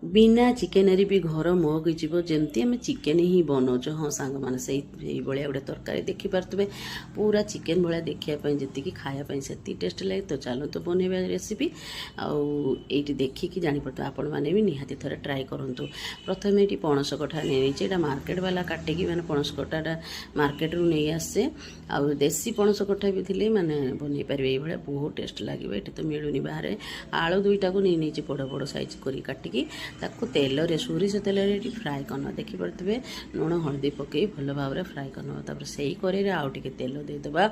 बिना चिकेन भी घर मगीज जमती आम चिकेन ही बनाऊँ। हाँ सांग मैंने से भाया गोटे तरकारी देखिपे पूरा चिकेन भाया देखापी जी खायापी से टेस्ट लगे। तो चलो तो बनवा रेसिपी आईटी देखिकी जापे आपण मैंने भी निहाती थे ट्राए करूँ। प्रथम ये पणस कठा नहीं मार्केट वाला काटिकी मैंने पणस कटाटा मार्केट रू नहीं आसे आउ देसी पणस कठा भी थी मैंने बनई पारे ये बहुत टेस्ट लगे। ये तो मिलूनी बाहर आलू दुईटा को नहीं बड़ बड़ साइज कर काटिकी ताको तेल रे सोरिष तेल रे फ्राए करना देखिपे लुण हलदी पकई भल भाव फ्राए करना। से ही कड़े आउ टे तेल देदेबा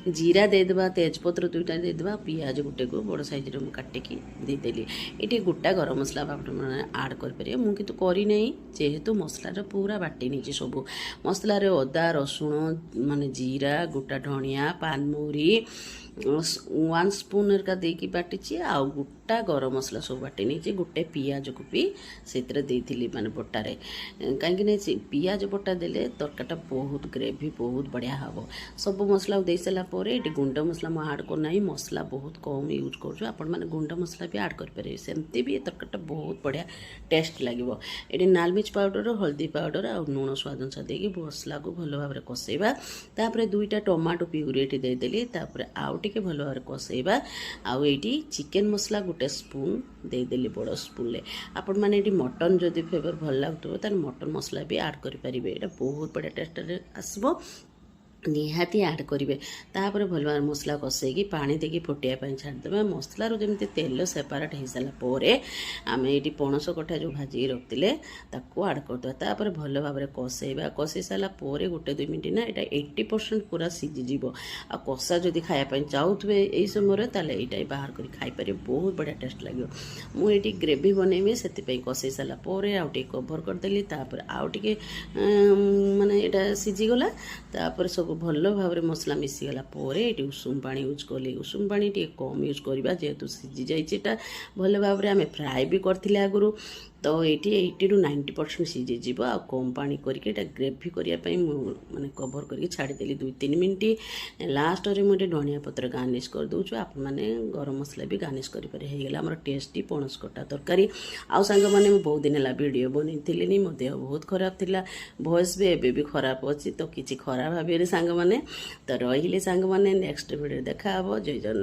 जीरा देदेबा तेजपत्र दुईटा देदेबा पियाज गोटे को बड़ साइज रे काटिकी देदेली। ये गोटा गरम मसला मैंने आड कर मुझे करना जेहेतु मसलार पूरा बाटी नहीं सब मसलार अदा रसुण माने जीरा गोटा धनिया पानमौरी 1 स्पून एरिका देकी बाटी आउ गोटा गरम मसला सब बाटी नहीं गोटे पियाज को भी से माने बटारे कहीं पियाज बटा देले तरकाटा बहुत ग्रेवी बहुत बढ़िया हम सब मसला दे सारापर ये गुंड मसला मुझे आड करना मसला बहुत कम यूज कर गुंड मसला भी आड करेंगे सेमती भी तरकाटा बहुत बढ़िया टेस्ट लगे। ये नाल मिर्च पाउडर हल्दी पाउडर आ लुण स्वाद अनुसार देकी मसला को भल भाव कषेबा तापर दुईटा टमाटो प्यूरी देदेली आउ टे भल भाव कषेबा आउ ये चिकेन मसला गोटे स्पून देदेली बड़ स्पून आपण मैंने ये मटन जदि फ्लेवर भल लगुव तो मटन मसला भी आड करेंगे। ये बहुत बढ़िया टेस्ट आसब निहाती आड करेंगे। तापर भल भाव मसला कषेकी पानी देकी फुटाई छाड़देवा मसलार जमी तेल सेपारेट हो सारापर आम ये पणस कठा जो भाजी रखते आड करदे तापर भल भाव कषेबा कषे सारापर गोटे 2 मिनट ना यहाँ 80% पूरा सीझीज आ कषा जदि खायापी चाहूए यही समय यहाँ बाहर कर खाईपर बहुत बढ़िया टेस्ट लगे। मुझे ग्रेवी बनैमी से कषे सारापर आउ टे कभर करदेली आउ टे माने यहाँ सीझीगला तापर सब भल भाव मसला मिसीगला ये उषुम पानी यूज कली उषुम पानी टे कम यूज करवा जेहेतु सीझी जाइए भल भाव में फ्राए भी करते आगु तो ये 80 ରୁ 90% सीझीज आ कम पानी करके ग्रेवी करने माने कभर करके छाड़देली 2-3 मिनट लास्ट रे मुझे धनिया पत्र गार्निश कर दूँ आप मैंने गरम मसला भी गार्निश करेंगे। आम टेस्टी पणस कटा तरकारी आउ सांग मैंने बहुत दिन है वीडियो बनई मो देह बहुत खराब थिला वॉइस भी एबे भी खराब अच्छी तो किसी खराब भाव सांग मैंने तो रही सांग मैंने नेक्स्ट वीडियो देखा जय जगन्नाथ।